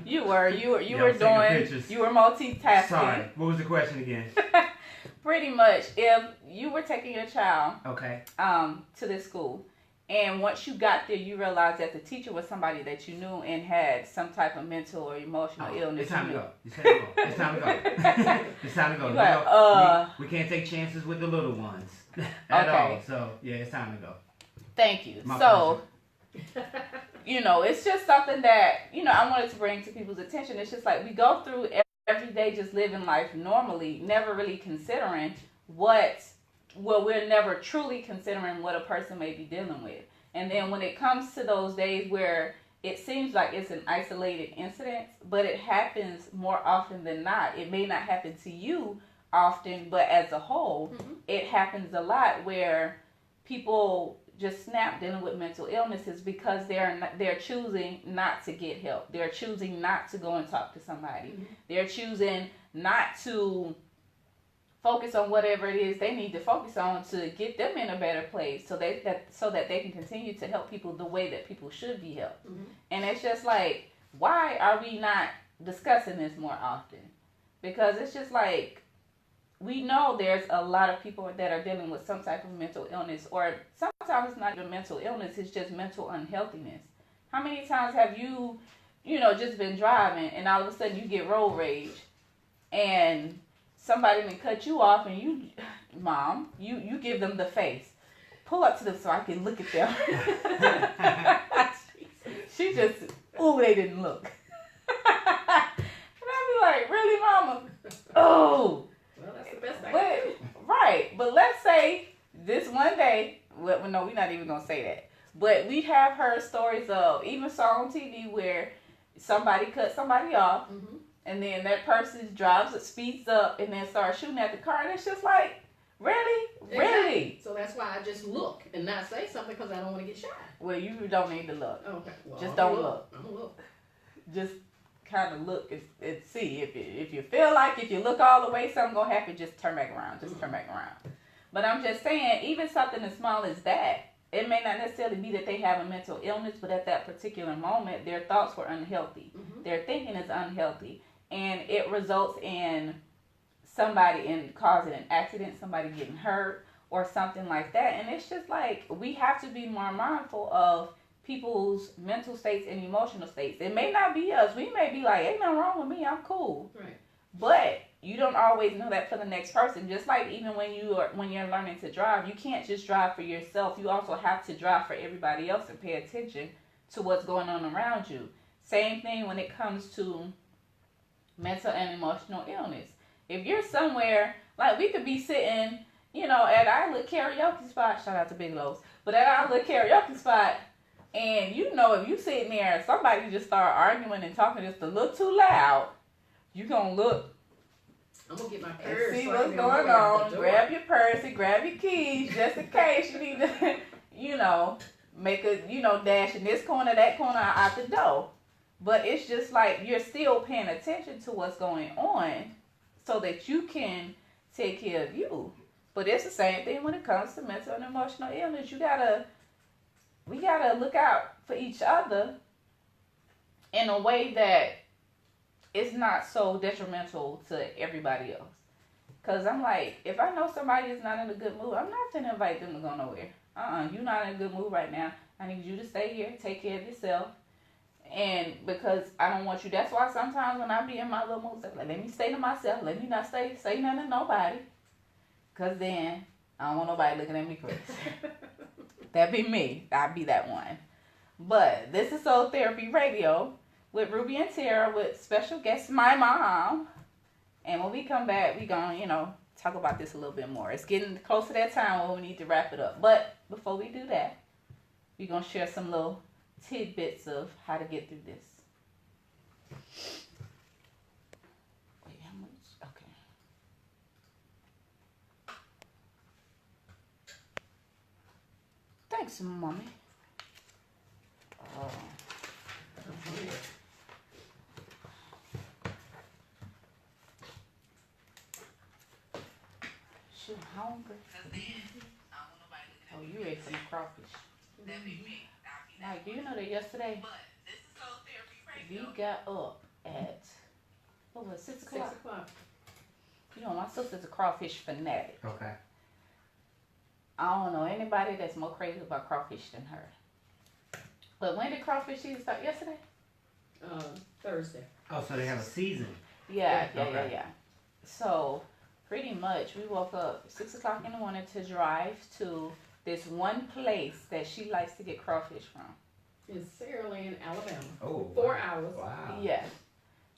You were multitasking. Sorry. What was the question again? Pretty much, if you were taking your child to this school, and once you got there, you realized that the teacher was somebody that you knew and had some type of mental or emotional illness. It's time to go. It's time to go. It's time to go. We can't take chances with the little ones at all. So yeah, it's time to go. Thank you. My pleasure. It's just something that, I wanted to bring to people's attention. It's just like we go through every day just living life normally, never really considering we're never truly considering what a person may be dealing with. And then when it comes to those days where it seems like it's an isolated incident, but it happens more often than not. It may not happen to you often, but as a whole, it happens a lot where people just snap dealing with mental illnesses because they're choosing not to get help. They're choosing not to go and talk to somebody. They're choosing not to focus on whatever it is they need to focus on to get them in a better place so that they can continue to help people the way that people should be helped. And it's just like, why are we not discussing this more often? Because it's just like, we know there's a lot of people that are dealing with some type of mental illness, or sometimes it's not even mental illness, it's just mental unhealthiness. How many times have you, just been driving and all of a sudden you get road rage and somebody may cut you off and you give them the face. Pull up to them so I can look at them. She just, they didn't look. And I'd be like, really, mama? Oh. Well, that's the best I can do. Right. But let's say this one day, well, no, we're not even going to say that. But we have heard stories of, even saw on TV where somebody cut somebody off, and then that person speeds up, and then starts shooting at the car, and it's just like, really? Exactly. Really? So that's why I just look and not say something because I don't want to get shot. Well, you don't need to look. Okay. Well, just don't look. I'm going to look. Just kind of look and see. If you feel like if you look all the way, something going to happen, just turn back around. Turn back around. But I'm just saying, even something as small as that, it may not necessarily be that they have a mental illness, but at that particular moment, their thoughts were unhealthy. Their thinking is unhealthy. And it results in somebody causing an accident, somebody getting hurt, or something like that. And it's just like, we have to be more mindful of people's mental states and emotional states. It may not be us. We may be like, ain't nothing wrong with me, I'm cool. Right. But you don't always know that for the next person. Just like even when you're learning to drive, you can't just drive for yourself. You also have to drive for everybody else and pay attention to what's going on around you. Same thing when it comes to mental and emotional illness. If you're somewhere, like we could be sitting, at our little karaoke spot, shout out to Big Lowe's, but at our little karaoke spot, and if you sitting there and somebody just start arguing and talking just a little too loud, you gonna look. I'm gonna get my purse. See what's going on. Grab your purse and grab your keys just in case you need to, make a, dash in this corner, that corner, out the door. But it's just like you're still paying attention to what's going on so that you can take care of you. But it's the same thing when it comes to mental and emotional illness. We gotta look out for each other in a way that it's not so detrimental to everybody else. Cause I'm like, if I know somebody is not in a good mood, I'm not gonna invite them to go nowhere. You're not in a good mood right now. I need you to stay here, take care of yourself. And because I don't want you, that's why sometimes when I be in my little mood, I'm like, let me stay to myself. Let me not say nothing to nobody. Because then I don't want nobody looking at me crazy. That'd be me. I'd be that one. But this is Soul Therapy Radio with Rubi and Terra with special guest, my mom. And when we come back, we gonna, talk about this a little bit more. It's getting close to that time when we need to wrap it up. But before we do that, we're gonna share some little tidbits of how to get through this. Wait, how much? Okay. Thanks, Mommy. Shoot, hungry. Oh, you ate some crawfish. That'd be me. Like, do you know that yesterday we got up at, 6 o'clock? 6 o'clock. My sister's a crawfish fanatic. Okay. I don't know anybody that's more crazy about crawfish than her. But when did crawfish season start? Yesterday? Thursday. Oh, so they have a season. Yeah. Okay. So, pretty much, we woke up 6 o'clock in the morning to drive to this one place that she likes to get crawfish from. In Saraland, Alabama. Oh. 4 hours. Wow. Yeah.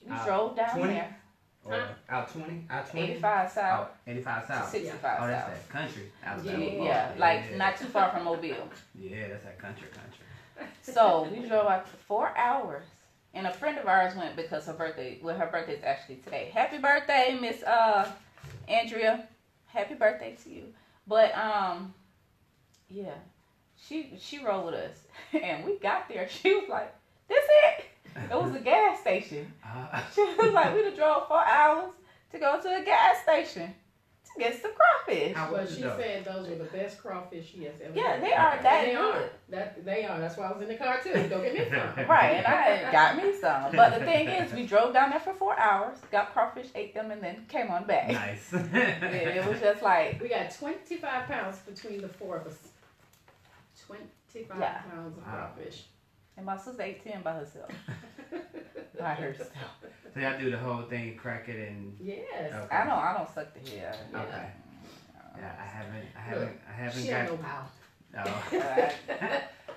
We drove down 20? there. Or out 20? Out 20? 85 south. Oh, 85 south. 65 Oh, that's south. that country. Alabama. Yeah, not too far from Mobile. Yeah, that's that country. So we drove out for 4 hours, and a friend of ours went because her birthday's actually today. Happy birthday, Miss Andrea. Happy birthday to you. But yeah, she rode with us, and we got there. She was like, "This it?" It was a gas station. She was like, "We done drove 4 hours to go to a gas station to get some crawfish." Well, she said those were the best crawfish she has ever Yeah, had. they are that They good. They are. That's why I was in the car too. Go get me some. Right, and I got me some. But the thing is, we drove down there for 4 hours, got crawfish, ate them, and then came on back. Nice. It was just like, We got 25 pounds between the four of us. 25 pounds of crawfish. and my sister ate 10 by herself. By herself. So y'all do the whole thing, crack it and. Yes. Okay. I don't suck the hair. Okay. Yeah, I haven't She got. don't know how. No.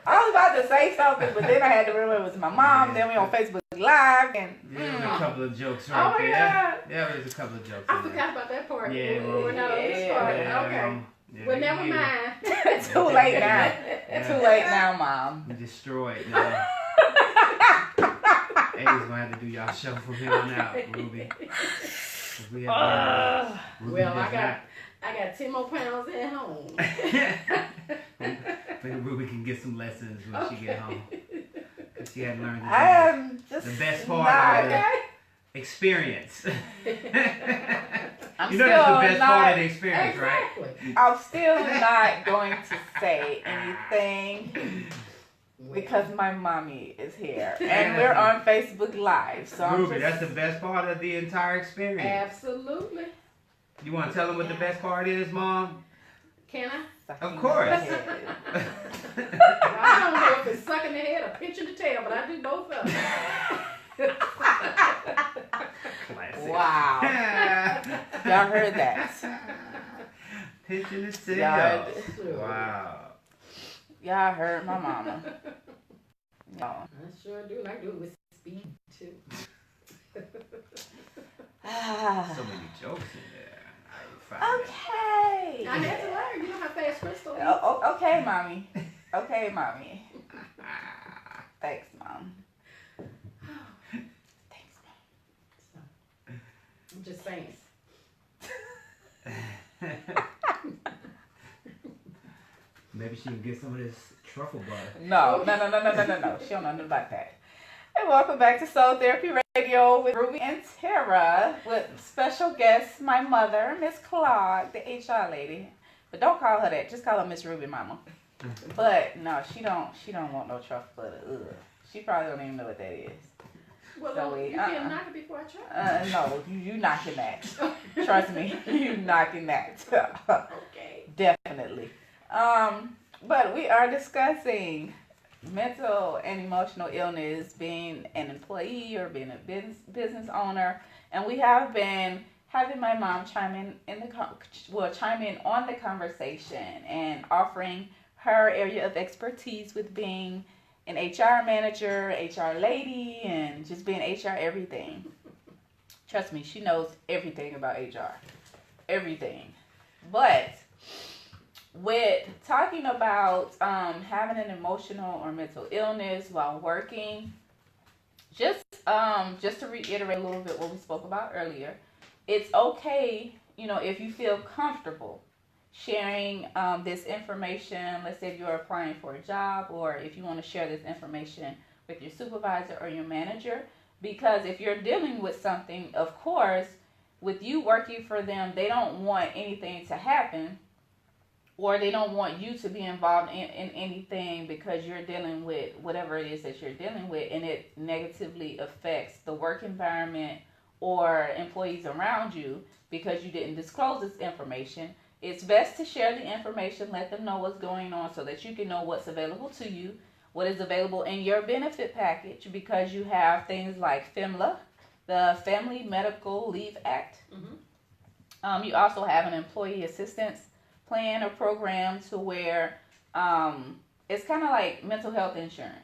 I was about to say something, but then I had to remember it was my mom. Then we on Facebook Live, and There was a couple of jokes Oh right my there. God. Yeah, there's a couple of jokes. I in there. forgot about that part. Yeah, We're not on this part. Okay. Well, never mind. too late now. Too late now, Mom. Destroyed now. Amy's gonna have to do y'all show from here on out, Ruby. Ruby Well, I got 10 more pounds at home. Maybe Ruby can get some lessons when she get home. Cause she had learned I am just the best part of the experience. I'm You know still that's the best not, part of the experience, right? Exactly. I'm still not going to say anything because my mommy is here and we're on Facebook Live. So Ruby, that's the best part of the entire experience. Absolutely. You want to tell them what the best part is, Mom? Can I? Of course. I don't know if it's sucking the head or pinching the tail, but I do both of them. Classic. Wow. Y'all heard that. Pitching the city. Wow. Y'all heard my mama. No. I sure do. And I do it with speed, too. So many jokes in there. Okay. I had to learn. You know how fast Crystal is. Okay, mommy. Okay, mommy. Thanks, Mom. Thanks, Mom. I'm just saying. Maybe she can get some of this truffle butter. No. She don't know nothing about that. And welcome back to Soul Therapy Radio with Rubi and Terra, with special guest, my mother, Miss Clark, the HR lady. But don't call her that. Just call her Miss Ruby Mama. But no, she don't want no truffle butter. Ugh. She probably don't even know what that is. Well, So you can't knock it before I try. No, you knocking that. Trust me, you knocking that. Okay. Definitely. But we are discussing mental and emotional illness, being an employee or being a business owner, and we have been having my mom chime in on the conversation and offering her area of expertise with being an HR manager, HR lady, and just being HR everything. Trust me, she knows everything about HR. Everything. But with talking about having an emotional or mental illness while working, just to reiterate a little bit what we spoke about earlier, it's okay, if you feel comfortable sharing this information. Let's say if you're applying for a job, or if you want to share this information with your supervisor or your manager, because if you're dealing with something, of course, with you working for them, they don't want anything to happen, or they don't want you to be involved in anything because you're dealing with whatever it is that you're dealing with, and it negatively affects the work environment or employees around you because you didn't disclose this information. It's best to share the information, let them know what's going on so that you can know what's available to you, what is available in your benefit package, because you have things like FMLA, the Family Medical Leave Act. Mm-hmm. You also have an employee assistance plan or program to where it's kind of like mental health insurance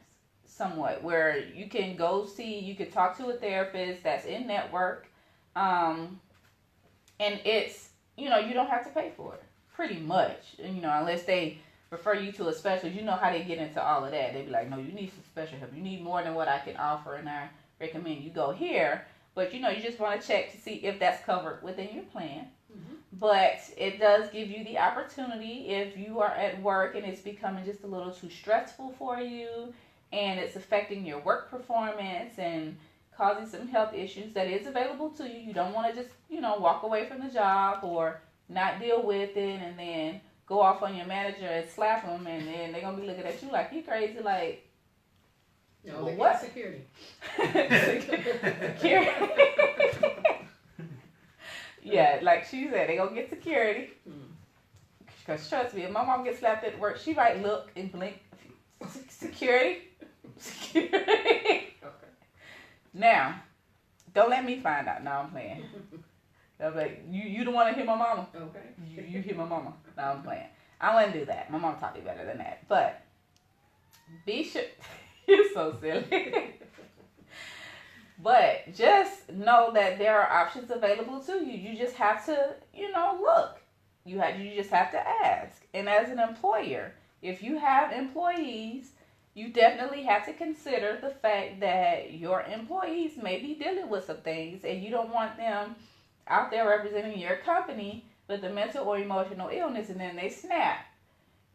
somewhat, where you can you can talk to a therapist that's in network, and it's, you don't have to pay for it pretty much, unless they refer you to a specialist. You know how they get into all of that. They be like, no, you need some special help, you need more than what I can offer, and I recommend you go here. But you just want to check to see if that's covered within your plan. Mm-hmm. But it does give you the opportunity, if you are at work and it's becoming just a little too stressful for you and it's affecting your work performance and causing some health issues, that is available to you. You don't want to just, walk away from the job or not deal with it and then go off on your manager and slap them, and then they're going to be looking at you like you crazy, like, no, they what? get security. Security. Yeah, like she said, they gonna get security. Because trust me, if my mom gets slapped at work, she might look and blink. Security. Okay. Now, don't let me find out. No, I'm playing. I'm like, you don't want to hit my mama. Okay. You hit my mama. No, I'm playing. I wouldn't do that. My mom taught me better than that. But be sure. You're so silly. But just know that there are options available to you. You just have to, look. You just have to ask. And as an employer, if you have employees, you definitely have to consider the fact that your employees may be dealing with some things, and you don't want them out there representing your company with a mental or emotional illness, and then they snap.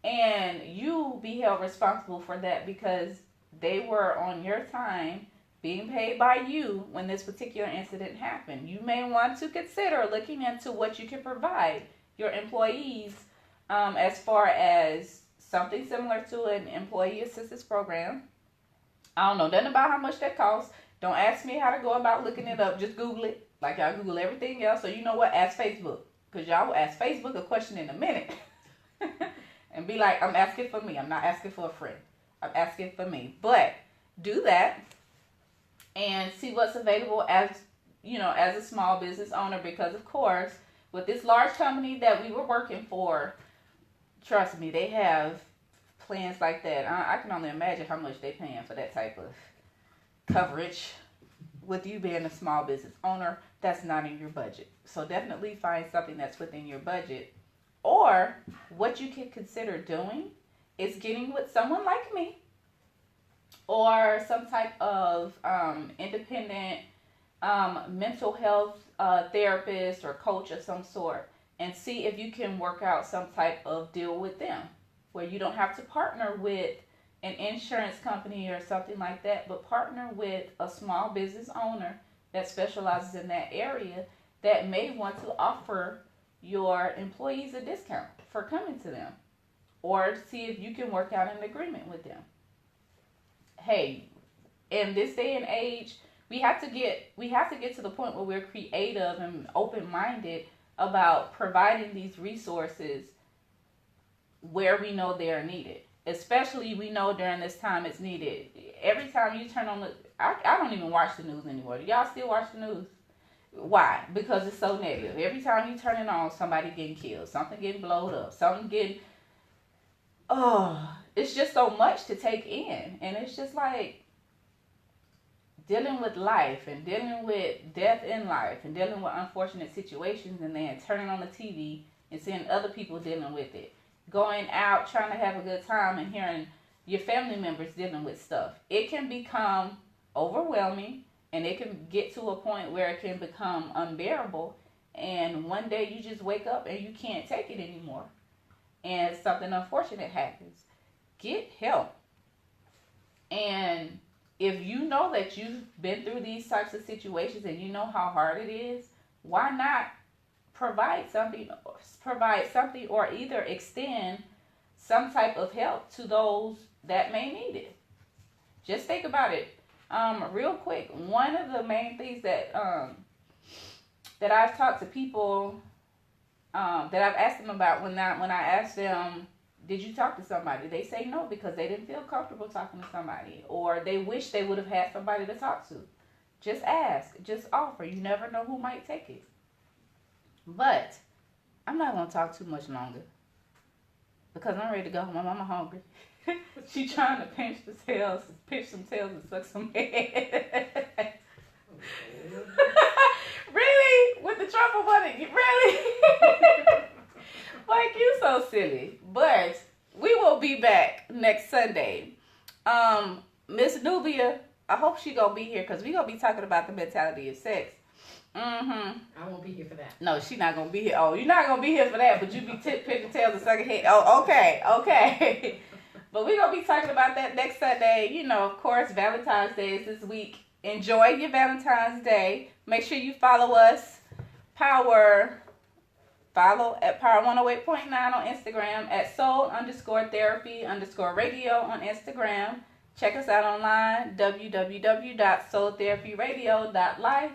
And you be held responsible for that because they were on your time being paid by you when this particular incident happened. You may want to consider looking into what you can provide your employees as far as something similar to an employee assistance program. I don't know nothing about how much that costs. Don't ask me how to go about looking it up. Just Google it like y'all Google everything else. So you know what? Ask Facebook, because y'all will ask Facebook a question in a minute and be like, I'm asking for me. I'm not asking for a friend. I'm asking for me. But do that and see what's available as a small business owner, because of course with this large company that we were working for, trust me, they have plans like that. I can only imagine how much they're paying for that type of coverage. With you being a small business owner, that's not in your budget. So definitely find something that's within your budget. Or what you can consider doing is getting with someone like me or some type of independent mental health therapist or coach of some sort, and see if you can work out some type of deal with them where you don't have to partner with an insurance company or something like that, but partner with a small business owner that specializes in that area that may want to offer your employees a discount for coming to them, or see if you can work out an agreement with them. Hey, in this day and age, we have to get to the point where we're creative and open-minded about providing these resources where we know they are needed. Especially, we know during this time it's needed. Every time you turn on I don't even watch the news anymore. Do y'all still watch the news? Why? Because it's so negative. Every time you turn it on, somebody getting killed, something getting blown up, something getting, it's just so much to take in. And it's just like dealing with life and dealing with death in life and dealing with unfortunate situations, and then turning on the TV and seeing other people dealing with it. Going out, trying to have a good time, and hearing your family members dealing with stuff. It can become overwhelming, and it can get to a point where it can become unbearable. And one day you just wake up and you can't take it anymore. And something unfortunate happens. Get help. And if you know that you've been through these types of situations and you know how hard it is, why not provide something or either extend some type of help to those that may need it. Just think about it real quick. One of the main things that that I've talked to people that I've asked them about when I asked them, did you talk to somebody? They say no, because they didn't feel comfortable talking to somebody, or they wish they would have had somebody to talk to. Just ask, just offer. You never know who might take it. But I'm not going to talk too much longer because I'm ready to go home. My mama hungry. She trying to pinch some tails and suck some head. Really? With the truffle butter? Really? Like, you so silly. But we will be back next Sunday. Miss Nubia, I hope she going to be here because we going to be talking about the mentality of sex. I won't be here for that. No, she's not going to be here. Oh, you're not going to be here for that, but you be pinching tails and sucking head. Oh, okay. But we're going to be talking about that next Sunday. You know, of course, Valentine's Day is this week. Enjoy your Valentine's Day. Make sure you follow us. Follow at Power 108.9 on Instagram, at soul_therapy_radio on Instagram. Check us out online, www.soultherapyradio.life.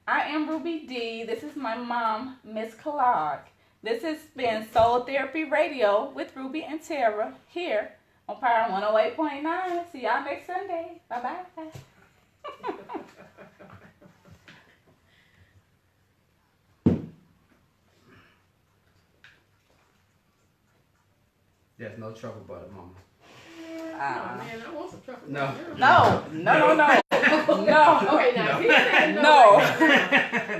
I am Rubi D. This is my mom, Miss Clark. This has been Soul Therapy Radio with Rubi and Terra here on Power 108.9. See y'all next Sunday. Bye-bye. There's no trouble butter, mama. Oh, man, I want some truffle. No. No. Okay, now he said no.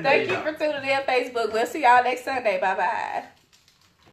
Thank you for tuning in, Facebook. We'll see y'all next Sunday. Bye-bye.